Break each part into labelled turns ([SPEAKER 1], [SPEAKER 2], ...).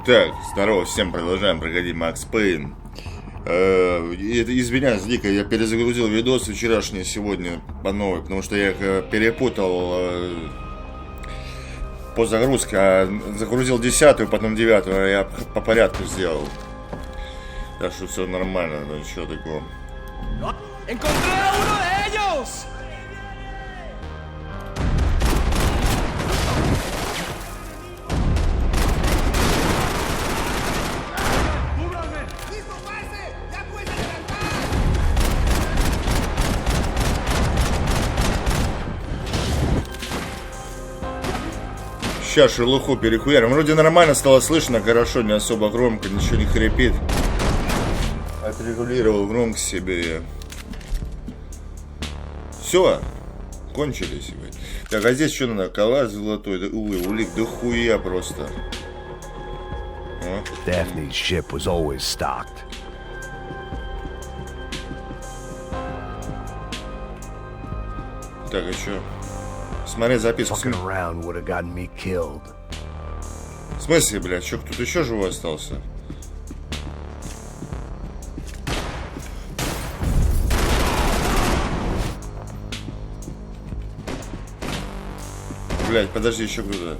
[SPEAKER 1] Так, здорово, всем продолжаем проходить Макс Пейн. Извиняюсь, дико, я перезагрузил видосы вчерашние сегодня по новой, потому что я их перепутал по загрузке. Загрузил 10-ю, потом 9-ю, я по порядку сделал. Так что все нормально, ну ничего такого. Сейчас шелуху перехуярим. Вроде нормально стало слышно, хорошо, не особо громко, ничего не хрипит. Отрегулировал громкость себе. Все, кончились. Так, а здесь что надо? Калаш золотой, улик, да хуя просто.
[SPEAKER 2] Daphne's ship was always stocked.
[SPEAKER 1] Так, а что? Смотри записку. В смысле, блядь, что, кто-то еще живой остался? Блядь, подожди, еще кто-то.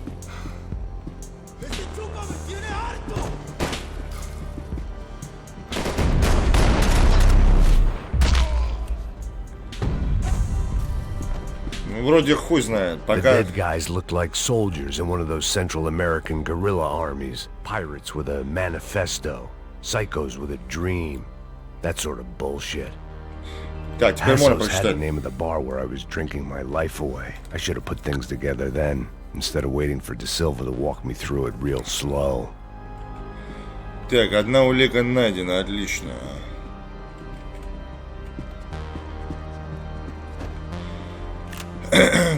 [SPEAKER 1] Вроде хуй знает, пока...
[SPEAKER 2] The dead guys looked like soldiers in one of those Central American guerrilla armies. Pirates with a manifesto. Psychos with a dream. That sort of bullshit.
[SPEAKER 1] Так, теперь можно
[SPEAKER 2] Passos had the
[SPEAKER 1] прочитать.
[SPEAKER 2] name of the bar where I was drinking my life away. I should have put things together then, instead of waiting for De Silva to walk me through it real slow.
[SPEAKER 1] Так, одна улика найдена, отлично.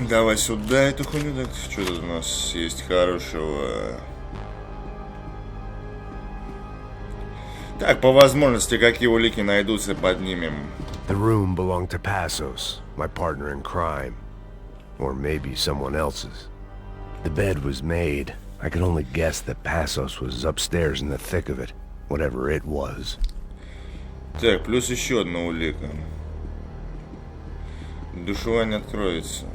[SPEAKER 1] Давай сюда эту хуйню. Так, что тут у нас есть хорошего? Так, по возможности, какие улики найдутся, поднимем.
[SPEAKER 2] The room belonged to Passos, my partner in crime. Or maybe someone else's. The bed was made. I could only guess that Passos was upstairs in the thick of it, whatever it was.
[SPEAKER 1] Так, плюс еще одна улика. Душевая не откроется.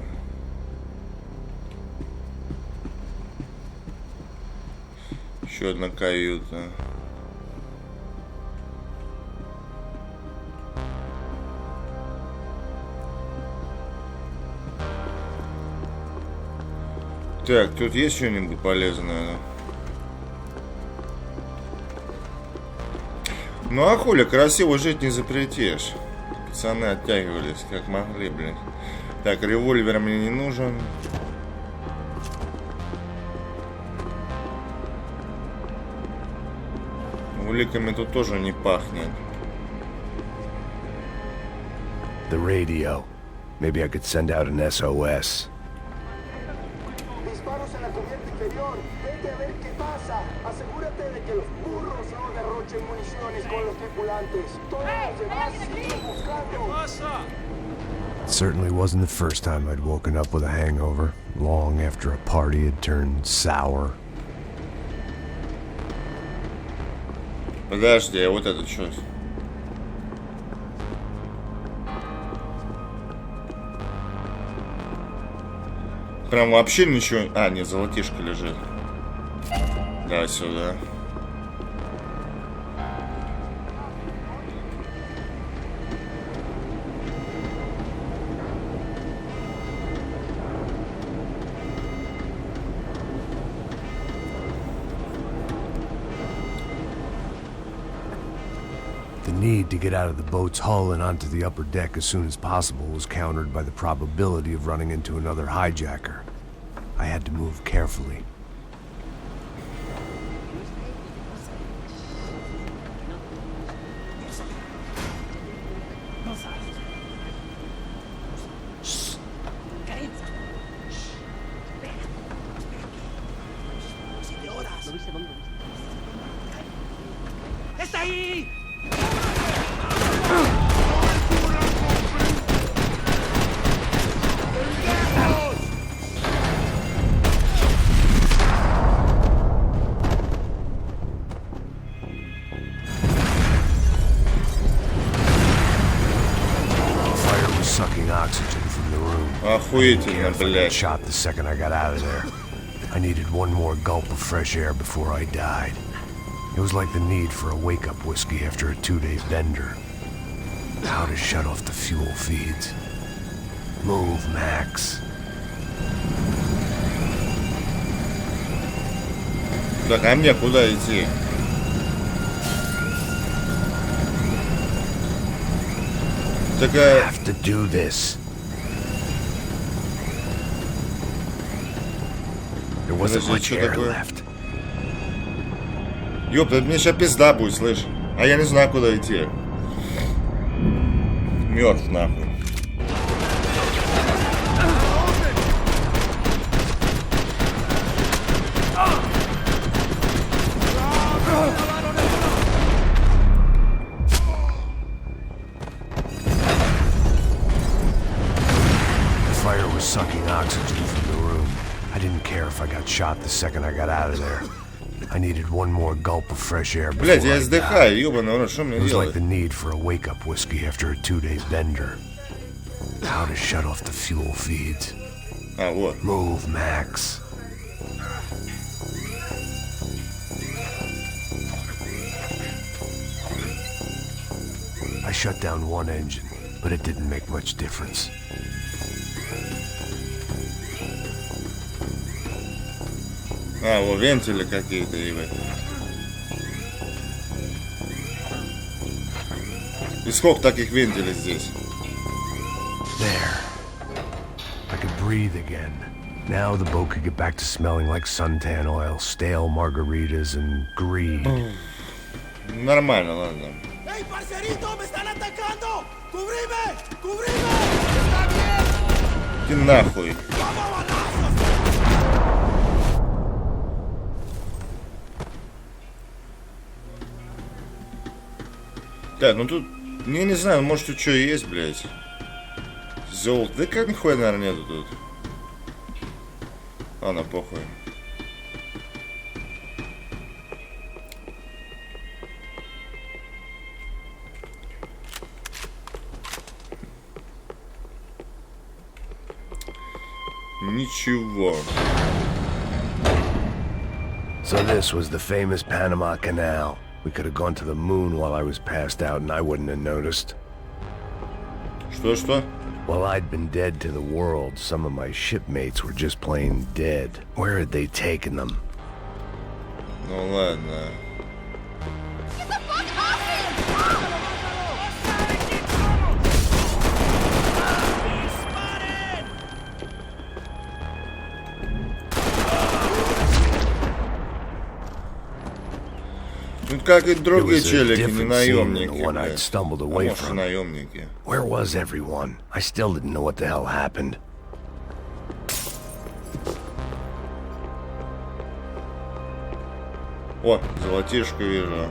[SPEAKER 1] Еще одна каюта. Так, тут есть что-нибудь полезное? Ну а хули, красиво жить не запретишь. Пацаны оттягивались как могли, блин. Так, револьвер мне не нужен. Уликами тут тоже не пахнет.
[SPEAKER 2] The radio. Maybe I could send out an SOS.
[SPEAKER 3] Disparos en la cubierta inferior. Vete a ver qué pasa. Asegúrate de que los burros no derrochen municiones con los tripulantes. Todos los demás siguen buscando.
[SPEAKER 2] It certainly wasn't the first time I'd woken up with a hangover, long after a party had turned sour.
[SPEAKER 1] Подожди, а вот это что? Прям вообще ничего... А, нет, золотишко лежит. Да, сюда.
[SPEAKER 2] The need to get out of the boat's hull and onto the upper deck as soon as possible was countered by the probability of running into another hijacker. I had to move carefully.
[SPEAKER 4] ¡Está ahí!
[SPEAKER 1] Охуительно,
[SPEAKER 2] I got
[SPEAKER 1] блядь.
[SPEAKER 2] shot the second I got out of there. I needed one more gulp of fresh air before I died. It was like the need for a wake-up whiskey after a 2-day bender. How to shut off the fuel feeds. Move, Max.
[SPEAKER 1] Так, а мне куда идти? Такая...
[SPEAKER 2] Have to do this. There wasn't
[SPEAKER 1] Подожди,
[SPEAKER 2] much
[SPEAKER 1] что
[SPEAKER 2] air
[SPEAKER 1] такое?
[SPEAKER 2] left.
[SPEAKER 1] Ёпта, мне сейчас пизда будет, слышь. А я не знаю, куда идти. Мертв нахуй.
[SPEAKER 2] The fire was sucking oxygen from the room. I didn't care if I got shot the second I got out of there. I needed one more gulp of fresh air before
[SPEAKER 1] Блять, я
[SPEAKER 2] I died.
[SPEAKER 1] издыхаю, ёбаный рот, что мне
[SPEAKER 2] It was like
[SPEAKER 1] делать?
[SPEAKER 2] the need for a wake-up whiskey after a 2-day bender. How to shut off the fuel feeds.
[SPEAKER 1] А, вот.
[SPEAKER 2] Move, Max. I shut down one engine, but it didn't make much difference.
[SPEAKER 1] А, вот вентили какие-то, ебать. И сколько таких вентилей здесь?
[SPEAKER 2] There. I could breathe again. Now the boat could get back to smelling like suntan oil, stale margaritas, and greed.
[SPEAKER 1] Нормально, ладно.
[SPEAKER 4] ¡Ey, parcerito! ¡Me están atacando! ¡Cubrime! ¡Cubrime! ¡Está bien!
[SPEAKER 1] Иди нахуй.
[SPEAKER 4] ¡Vamos, balazos!
[SPEAKER 1] Так, ну тут... Я не знаю, может тут что есть, блядь. Золото. Да как нихуя, наверное, нету тут. Ладно, похуй. Ничего.
[SPEAKER 2] So this was the famous Panama Canal. We could have gone to the moon while I was passed out and I wouldn't have noticed.
[SPEAKER 1] Что?
[SPEAKER 2] While I'd been dead to the world, some of my shipmates were just plain dead. Where had they taken them?
[SPEAKER 1] Ну ладно. Тут как и другие
[SPEAKER 2] It was a
[SPEAKER 1] челики, не
[SPEAKER 2] different scene than
[SPEAKER 1] наемники,
[SPEAKER 2] the one I'd
[SPEAKER 1] блядь.
[SPEAKER 2] stumbled
[SPEAKER 1] А
[SPEAKER 2] away
[SPEAKER 1] может, и
[SPEAKER 2] from.
[SPEAKER 1] наемники.
[SPEAKER 2] Where was everyone? I still didn't know what the hell happened.
[SPEAKER 1] О, золотишко вижу.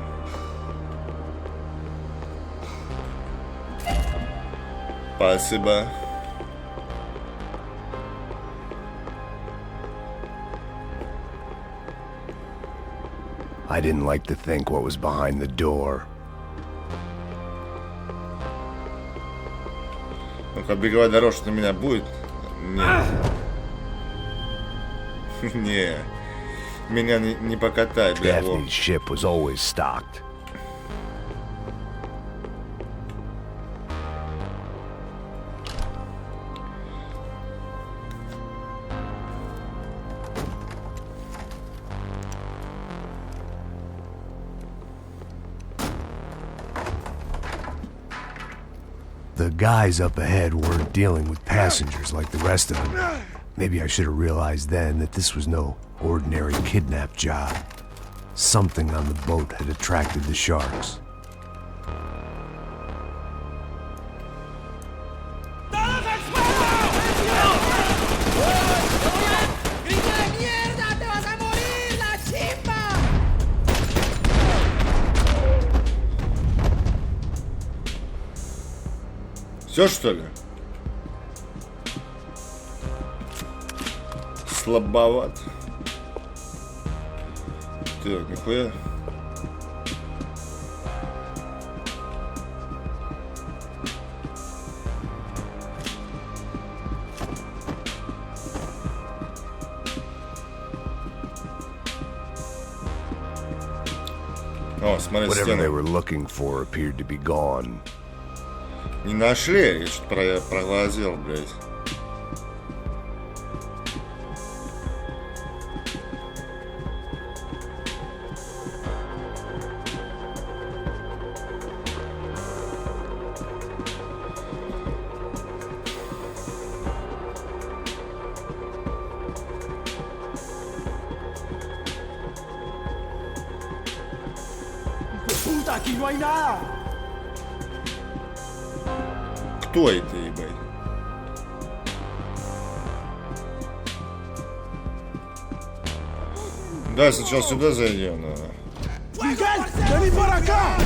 [SPEAKER 1] Спасибо.
[SPEAKER 2] I didn't like to think what was behind the door.
[SPEAKER 1] Ну-ка, беговая дорожка на меня будет? Нет. Не. Меня не покатай, бля. во.
[SPEAKER 2] Daphne's ship was always stocked. The guys up ahead weren't dealing with passengers like the rest of them. Maybe I should have realized then that this was no ordinary kidnap job. Something on the boat had attracted the sharks.
[SPEAKER 4] ¡Todos al suelo! ¡Grito de mierda! ¡Te vas a morir, la chimba!
[SPEAKER 1] Все, что ли? Слабоват. Так, нихуя. О, смотри,
[SPEAKER 2] Whatever they
[SPEAKER 1] стену.
[SPEAKER 2] were looking for appeared to be gone.
[SPEAKER 1] Не нашли? Я что-то проглазел, блядь.
[SPEAKER 4] Puta, aquí no hay nada.
[SPEAKER 1] Кто это, ебать? Да, сначала сюда зайдем.
[SPEAKER 4] Miguel, vení para acá.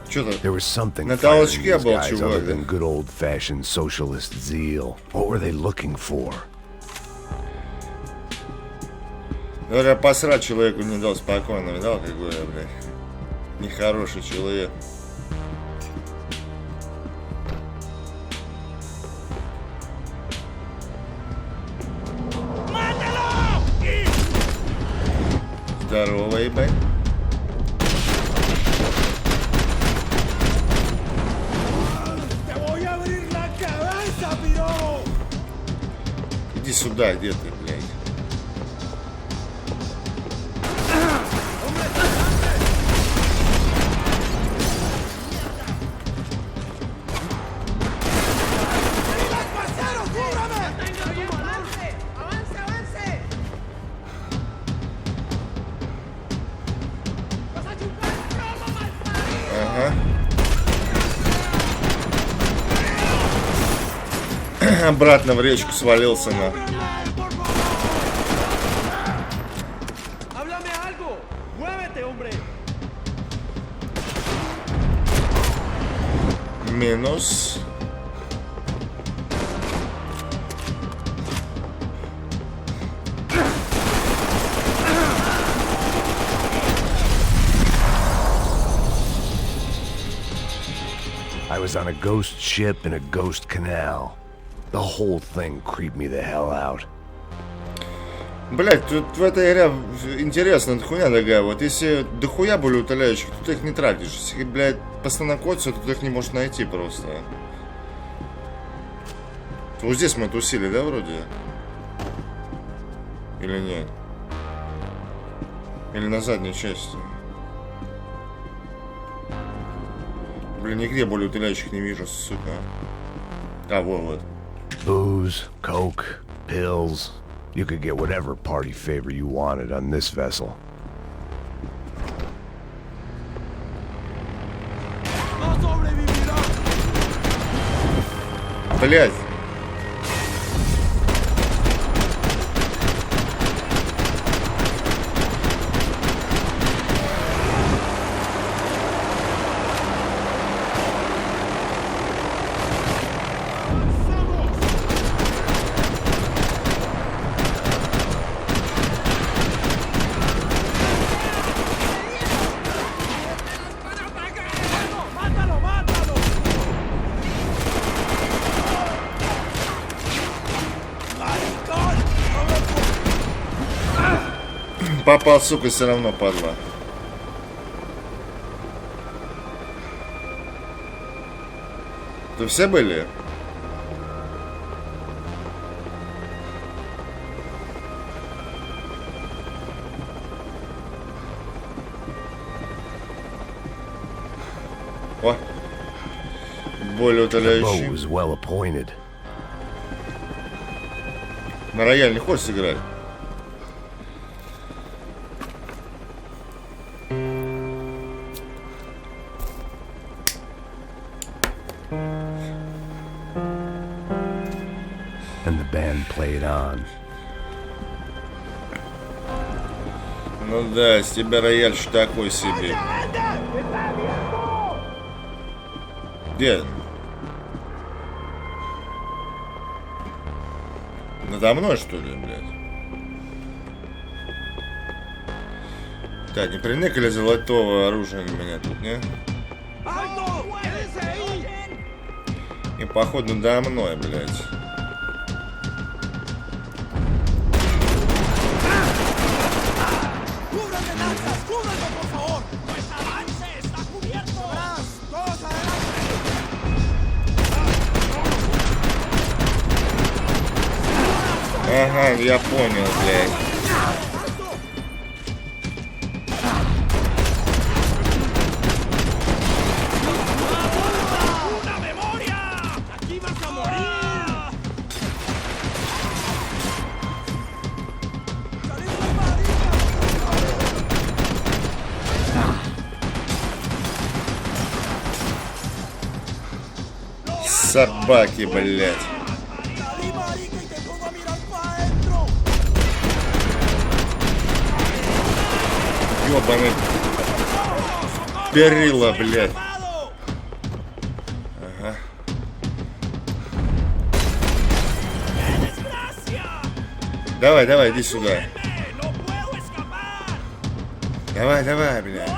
[SPEAKER 1] Что-то
[SPEAKER 2] There was something
[SPEAKER 1] на
[SPEAKER 2] firing
[SPEAKER 1] толчке
[SPEAKER 2] these
[SPEAKER 1] был
[SPEAKER 2] guys
[SPEAKER 1] чувак.
[SPEAKER 2] other than good old-fashioned socialist zeal. What were they looking for?
[SPEAKER 1] Говоря, посрать человеку не дал спокойно. Видал, какой я, блядь? Нехороший человек. Здорово, ебать.
[SPEAKER 4] Te voy a abrir la cabeza, piro.
[SPEAKER 1] Иди сюда, где ты, блядь?
[SPEAKER 4] ¡Parcero, cúbrame!
[SPEAKER 5] ¡Avance, avance! ¡Vas a chupar plomo, malparido!
[SPEAKER 1] Ага. Обратно в речку свалился на.
[SPEAKER 4] ¡Háblame algo! ¡Muévete, hombre!
[SPEAKER 1] Минус.
[SPEAKER 2] I was on a ghost ship in a ghost canal. The whole thing creeped me the hell out.
[SPEAKER 1] Блять, тут в этой игре интересная хуйня такая. Вот если дохуя были утоляющих, тут их не тратишь. Если, блядь, постоянно котятся, тут их не можешь найти просто. Вот здесь мы тусили, да, вроде? Или нет? Или на задней части? Блин, нигде более утоляющих не вижу, сука. А, вот.
[SPEAKER 2] Booze, coke, pills. You could get whatever party favor you wanted on this vessel.
[SPEAKER 4] ¡No sobrevivirá!
[SPEAKER 1] Блять.
[SPEAKER 4] ¡Mátalo, mátalo! ¡Maricón!
[SPEAKER 1] Попал, сука, все равно, падла. Тут все были? О! Более
[SPEAKER 2] The boat
[SPEAKER 1] утоляющий.
[SPEAKER 2] was well appointed.
[SPEAKER 1] На рояль не хочешь сыграть?
[SPEAKER 2] And the band played on.
[SPEAKER 1] Ну да, с тебя рояльщик такой себе. Где? Надо мной, что ли, блядь? Так, не приныкали золотого оружия на меня тут, не?
[SPEAKER 4] ¡Alto! ¡Quédense ahí!
[SPEAKER 1] И походу до мной, блядь.
[SPEAKER 4] ¡Cúbranme, lanzas! ¡Cúbranme, por favor! ¡Pues avance! ¡Está cubierto! ¡Atrás! ¡Todos adelante!
[SPEAKER 1] Ага, я понял, блядь.
[SPEAKER 4] ¡Una memoria! ¡Aquí vas a morir! ¡Salid de
[SPEAKER 1] Собаки, блядь.
[SPEAKER 4] ¡Salí, marica, y te pongo a mirar para adentro!
[SPEAKER 1] Ёбаный перила, блядь. Ага. Давай, давай, иди сюда.
[SPEAKER 4] ¡No puedo escapar!
[SPEAKER 1] Давай, давай, блядь.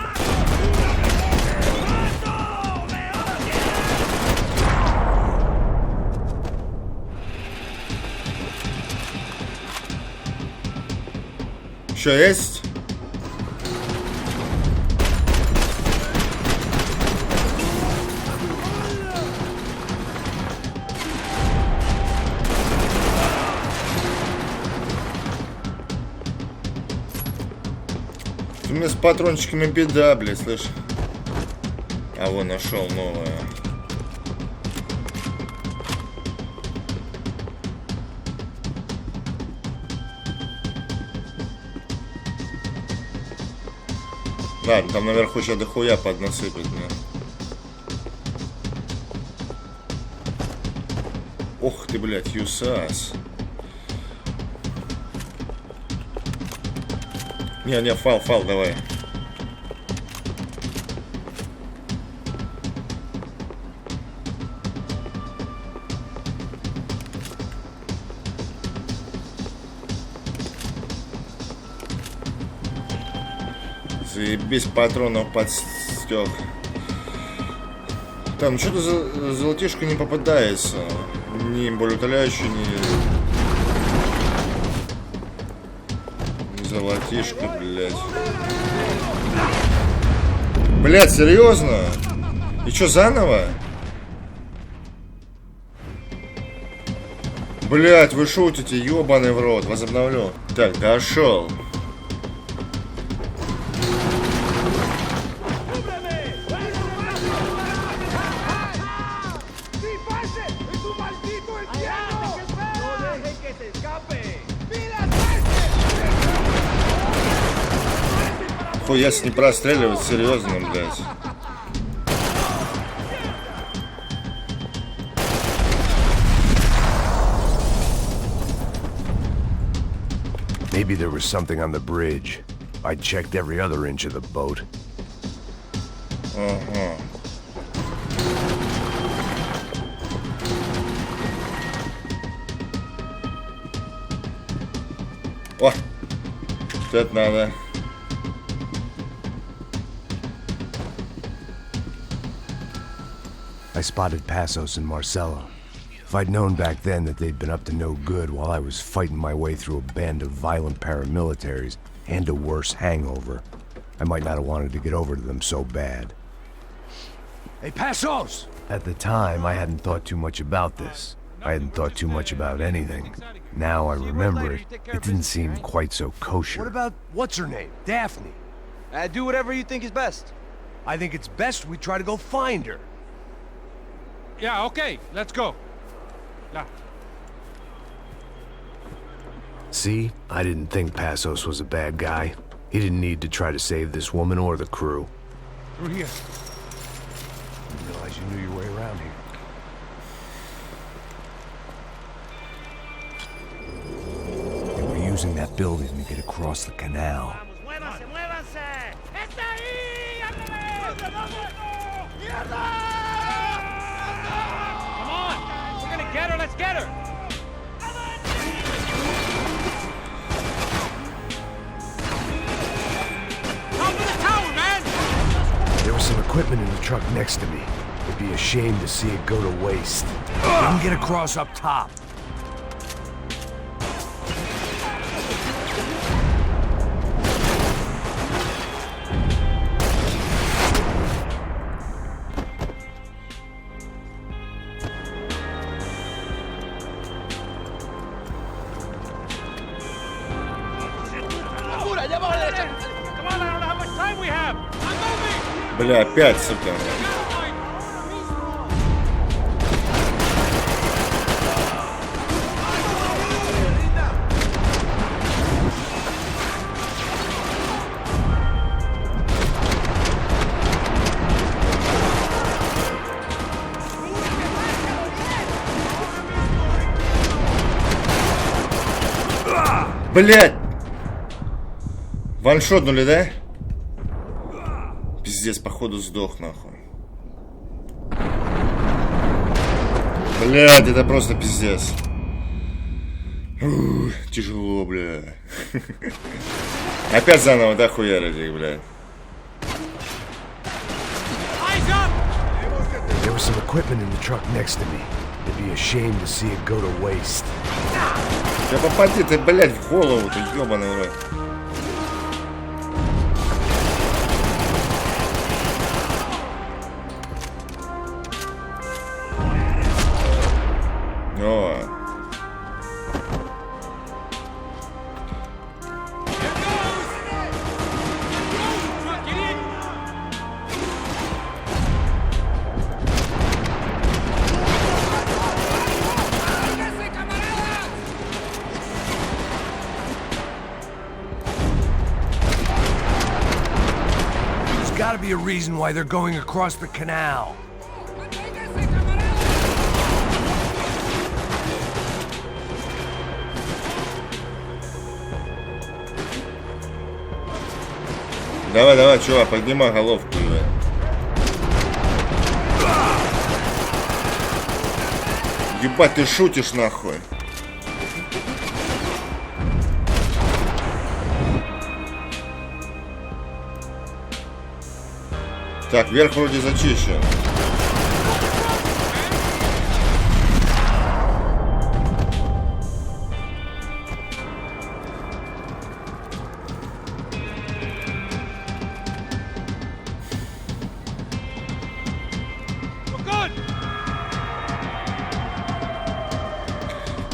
[SPEAKER 1] Что есть? У меня с патрончиками беда, блядь, слышь. А вон, нашел новое. Ладно, там наверху сейчас дохуя поднасыпать мне. Ох ты, блядь, юсас. Не, фал, давай. Заебись, патронов подстёк. Там что-то золотишко не попадается. Ни болеутоляющий, ни золотишко, блядь. Блядь, серьезно? И что, заново? Блядь, вы шутите, ёбаный в рот. Возобновлю. Так, дошел. Хуя с не простреливать, серьезно, блядь.
[SPEAKER 2] Maybe there was something on the bridge. I checked every other inch of the boat.
[SPEAKER 1] Ага. О! Что это надо?
[SPEAKER 2] I spotted Passos and Marcelo. If I'd known back then that they'd been up to no good while I was fighting my way through a band of violent paramilitaries and a worse hangover, I might not have wanted to get over to them so bad. Hey, Passos! At the time, I hadn't thought too much about this. I hadn't thought too much about anything. Now I remember it, it didn't seem quite so kosher.
[SPEAKER 6] What about, what's her name? Daphne.
[SPEAKER 7] Do whatever you think is best.
[SPEAKER 6] I think it's best we try to go find her.
[SPEAKER 8] Yeah, okay, let's go. Yeah.
[SPEAKER 2] See? I didn't think Passos was a bad guy. He didn't need to try to save this woman or the crew.
[SPEAKER 8] Through here.
[SPEAKER 2] Didn't realize you knew your way around here. They were using that building to get across the canal.
[SPEAKER 5] ¡Muévanse, muévanse! ¡Está ahí! ¡Ándale! ¡Mierda!
[SPEAKER 8] Come on! We're gonna get her, let's get her!
[SPEAKER 4] ¡Vamos!
[SPEAKER 2] equipment in the truck next to me. It'd be a shame to see it go to waste. We can get across up top.
[SPEAKER 8] Come on, I don't know how much time we have. I'm moving.
[SPEAKER 1] Бля, опять, сука. Блять! Ваншотнули, да? Пиздец, походу сдох, нахуй. Блять, это просто пиздец. Ух, тяжело, бля. Опять заново, да, хуярили, бля.
[SPEAKER 2] There was some equipment in the truck next to me. It'd be a shame to see it go to waste.
[SPEAKER 1] Да попади ты, блять, в голову, ты ёбаный рот. О.
[SPEAKER 2] There's gotta be a reason why they're going across the canal.
[SPEAKER 1] Давай, давай, чувак, поднимай головку, бля. Ебать, ты шутишь, нахуй. Так, верх вроде зачищен.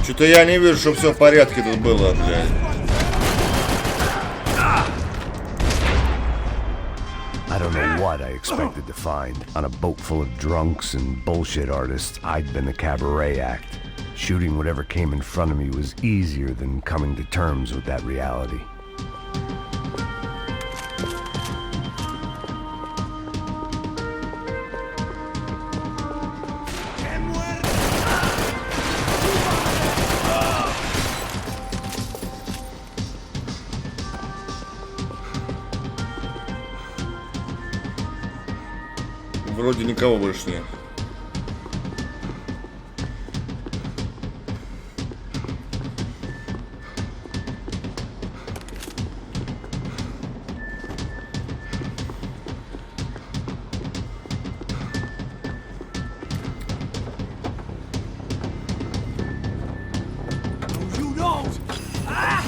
[SPEAKER 1] Что-то я не вижу, что все в порядке тут было, блядь.
[SPEAKER 2] I don't know what I expected to find. On a boat full of drunks and bullshit artists, I'd been a cabaret act. Shooting whatever came in front of me was easier than coming to terms with that reality.
[SPEAKER 1] Вроде никого больше нет.
[SPEAKER 4] You don't! Ah!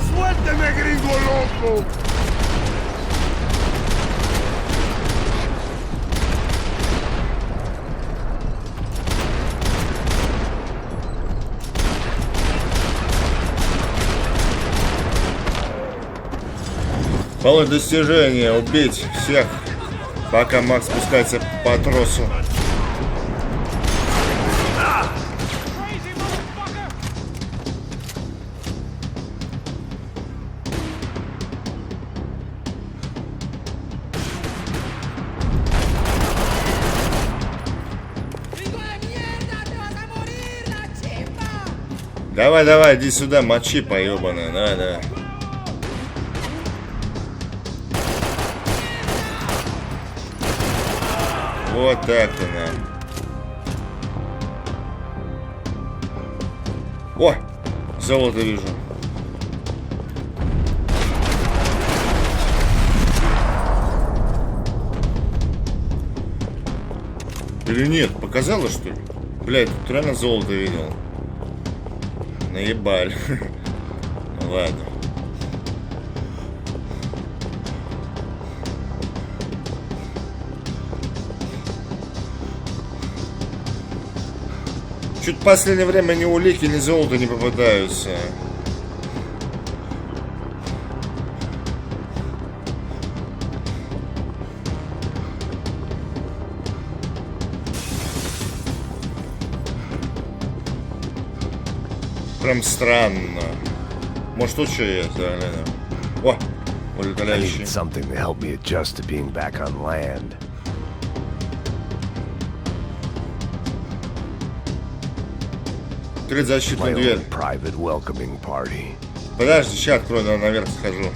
[SPEAKER 3] ¡Suélteme, gringo loco!
[SPEAKER 1] Получить достижение, убить всех, пока Макс спускается по тросу. Давай, давай, иди сюда, мочи, поебаная, давай, давай. Вот так-то нам. О, золото вижу. Или нет? Показалось, что ли? Блядь, тут реально золото видел. Наебаль. Ну ладно. Чуть в последнее время ни улики, ни золото не попадаются. Прям странно. Может, тут что есть, да, да. О,
[SPEAKER 2] I
[SPEAKER 1] улетающий.
[SPEAKER 2] needed something to help me adjust to being back on land.
[SPEAKER 1] Открыть
[SPEAKER 2] My
[SPEAKER 1] защитную
[SPEAKER 2] own
[SPEAKER 1] дверь.
[SPEAKER 2] private welcoming party.
[SPEAKER 1] Подожди, сейчас открою, наверх схожу.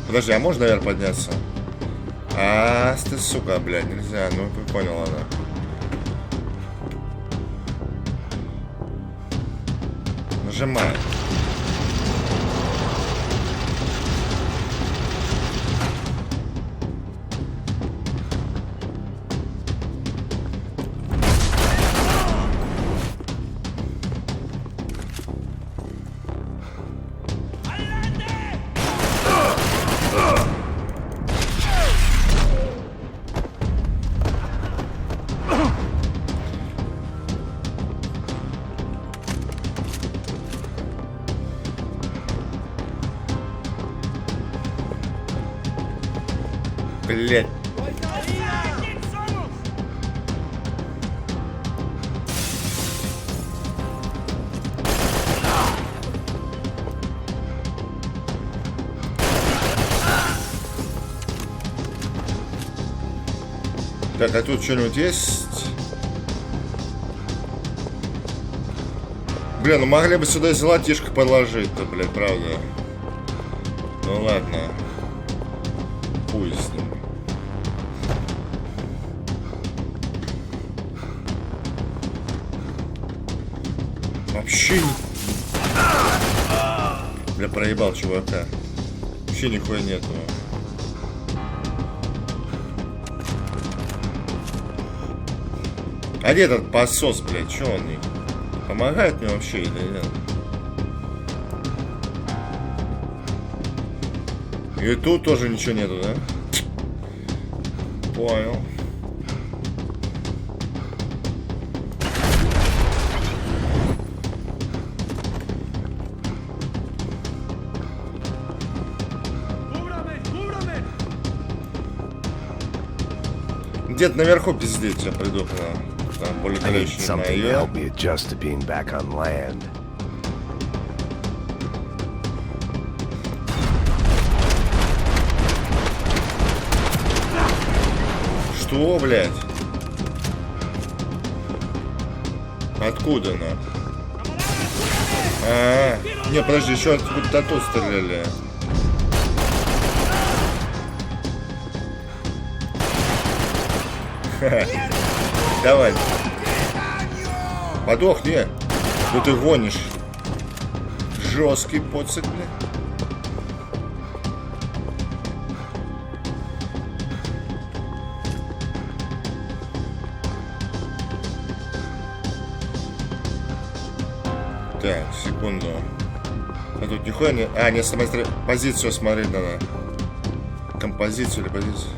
[SPEAKER 1] Подожди, а можно наверх подняться? А, ты, сука, блядь, нельзя. Ну, ты понял, она. Нажимай. Блядь. Так, а тут что-нибудь есть? Блин, ну могли бы сюда и золотишко положить-то, блядь, правда. Ну ладно. Пусть с ним. Вообще не... Бля, проебал чувака. Вообще нихуя нету. А где этот посос, блядь? Че он не помогает мне вообще или нет? И тут тоже ничего нету, да? Понял. Где-то наверху пиздеть, я приду к нам. Там более
[SPEAKER 2] I need
[SPEAKER 1] колючий
[SPEAKER 2] something to help me adjust to being back on land.
[SPEAKER 1] Что, блядь? Откуда она? Не, подожди, еще откуда-то тут стреляли. Давай. Подохни. Ну ты гонишь. Жесткий поцик, бля. Так, секунду. А тут нихуя не... А, не, смотри, позицию смотреть надо. Композицию или позицию?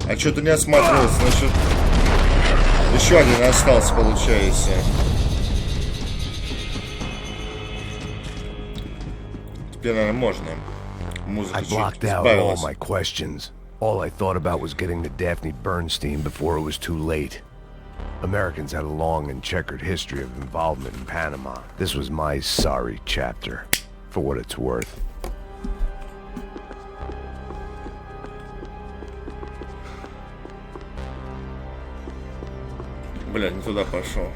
[SPEAKER 1] А что-то не осматривается, значит... Еще один остался, получается. Теперь, наверное, можно. Музыка
[SPEAKER 2] I
[SPEAKER 1] чуть
[SPEAKER 2] blocked out all
[SPEAKER 1] избавилась.
[SPEAKER 2] my questions. All I thought about was getting to Daphne Bernstein before it was too late. Americans had a long and checkered history of involvement in Panama. This was my sorry chapter, for what it's worth.
[SPEAKER 1] Блядь, не туда пошел.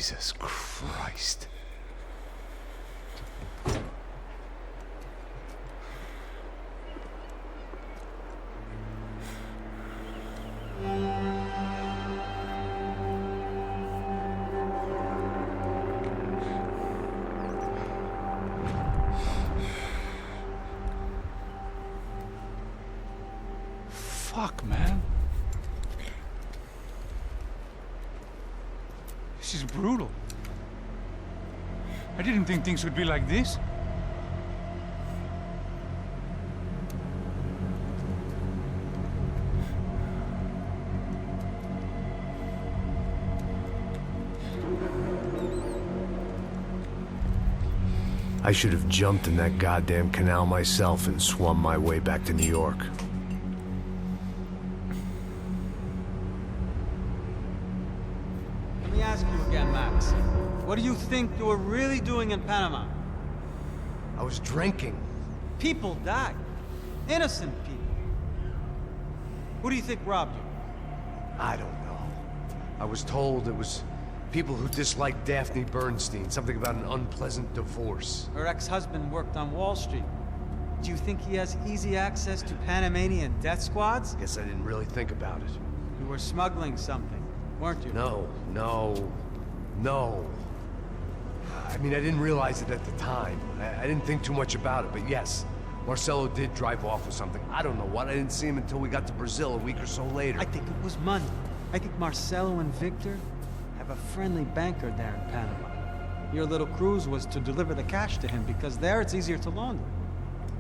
[SPEAKER 2] Jesus Christ.
[SPEAKER 8] Fuck, man. This is brutal. I didn't think things would be like this.
[SPEAKER 2] I should have jumped in that goddamn canal myself and swum my way back to New York.
[SPEAKER 7] Let me ask you again, Max. What do you think you were really doing in Panama?
[SPEAKER 2] I was drinking.
[SPEAKER 7] People died. Innocent people. Who do you think robbed you?
[SPEAKER 2] I don't know. I was told it was people who disliked Daphne Bernstein, something about an unpleasant divorce.
[SPEAKER 7] Her ex-husband worked on Wall Street. Do you think he has easy access to Panamanian death squads?
[SPEAKER 2] Guess I didn't really think about it.
[SPEAKER 7] You were smuggling something, weren't you?
[SPEAKER 2] No. I mean, I didn't realize it at the time. I didn't think too much about it, but yes, Marcelo did drive off with something. I don't know what. I didn't see him until we got to Brazil a week or so later.
[SPEAKER 7] I think it was money. I think Marcelo and Victor have a friendly banker there in Panama. Your little cruise was to deliver the cash to him because there it's easier to launder.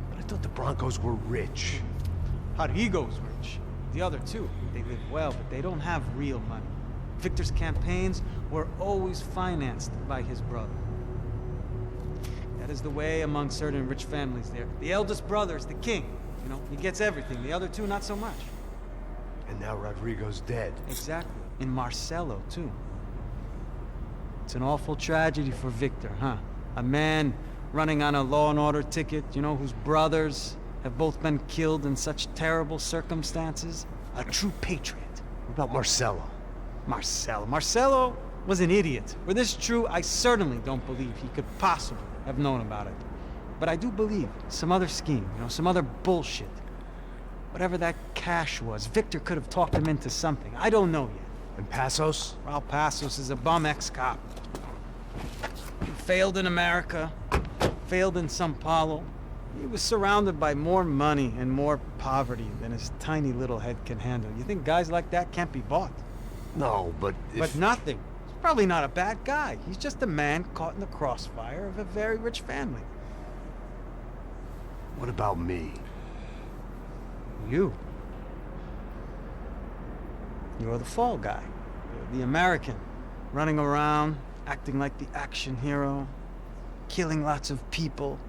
[SPEAKER 2] But I thought the Broncos were rich.
[SPEAKER 7] Rodrigo's rich. The other two, they live well, but they don't have real money. Victor's campaigns were always financed by his brother. That is the way among certain rich families there. The eldest brother is the king. You know, he gets everything. The other two, not so much.
[SPEAKER 2] And now Rodrigo's dead.
[SPEAKER 7] Exactly. And Marcelo, too. It's an awful tragedy for Victor, huh? A man running on a law and order ticket, you know, whose brothers have both been killed in such terrible circumstances. A true patriot.
[SPEAKER 2] What about Marcelo?
[SPEAKER 7] Marcelo was an idiot. Were this true, I certainly don't believe he could possibly have known about it. But I do believe some other scheme, you know, some other bullshit. Whatever that cash was, Victor could have talked him into something. I don't know yet.
[SPEAKER 2] And Passos?
[SPEAKER 7] Raul Passos is a bum ex-cop. He failed in America, failed in Sao Paulo. He was surrounded by more money and more poverty than his tiny little head can handle. You think guys like that can't be bought?
[SPEAKER 2] No, but
[SPEAKER 7] But nothing. He's probably not a bad guy. He's just a man caught in the crossfire of a very rich family.
[SPEAKER 2] What about me?
[SPEAKER 7] You. You're the fall guy. You're the American. Running around, acting like the action hero. Killing lots of people.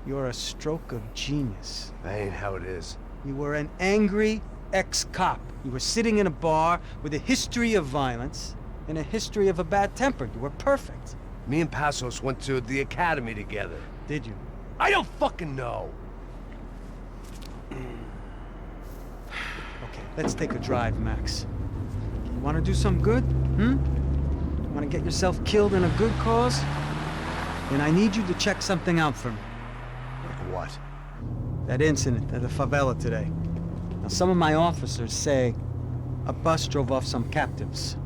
[SPEAKER 7] You're a stroke of genius.
[SPEAKER 2] That ain't how it is.
[SPEAKER 7] You were an angry ex-cop. You were sitting in a bar with a history of violence and a history of a bad temper. You were perfect.
[SPEAKER 2] Me and Passos went to the academy together.
[SPEAKER 7] Did you?
[SPEAKER 2] I don't fucking know.
[SPEAKER 7] Okay, let's take a drive, Max. You want to do some good? You want to get yourself killed in a good cause? Then I need you to check something out for me.
[SPEAKER 2] Like what?
[SPEAKER 7] That incident at the favela today. Now, some of my officers say a bus drove off some captives.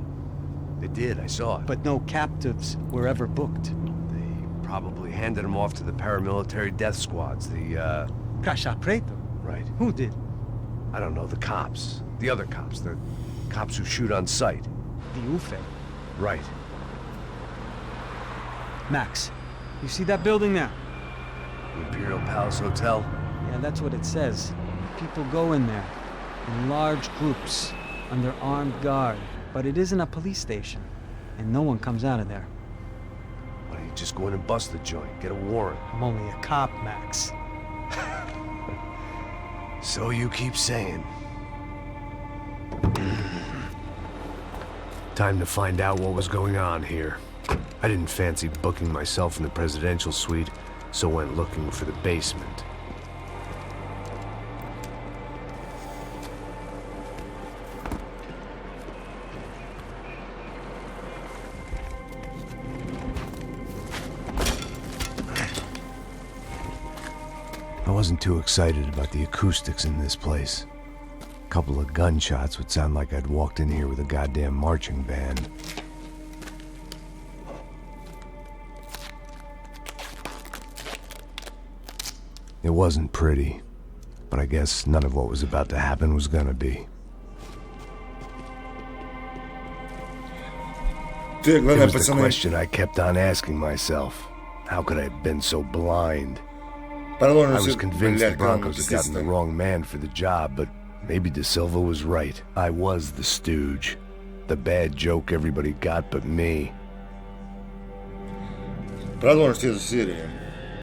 [SPEAKER 2] They did, I saw it.
[SPEAKER 7] But no captives were ever booked.
[SPEAKER 2] They probably handed them off to the paramilitary death squads, the,
[SPEAKER 7] Caixa Preto?
[SPEAKER 2] Right.
[SPEAKER 7] Who did?
[SPEAKER 2] I don't know, the cops. The other cops. The cops who shoot on sight.
[SPEAKER 7] The UFE.
[SPEAKER 2] Right.
[SPEAKER 7] Max, you see that building there?
[SPEAKER 2] The Imperial Palace Hotel?
[SPEAKER 7] Yeah, that's what it says. People go in there, in large groups, under armed guard. But it isn't a police station, and no one comes out of there.
[SPEAKER 2] Why don't you just go in and bust the joint, get a warrant?
[SPEAKER 7] I'm only a cop, Max.
[SPEAKER 2] So you keep saying. Time to find out what was going on here. I didn't fancy booking myself in the presidential suite, so went looking for the basement. I wasn't too excited about the acoustics in this place. A couple of gunshots would sound like I'd walked in here with a goddamn marching band. It wasn't pretty, but I guess none of what was about to happen was gonna be. It was the question I kept on asking myself. How could I have been so blind? I was convinced the Broncos had gotten the wrong man for the job, but maybe De Silva was right. I was the stooge. The bad joke everybody got but me.
[SPEAKER 1] Продолжим в следующей серии.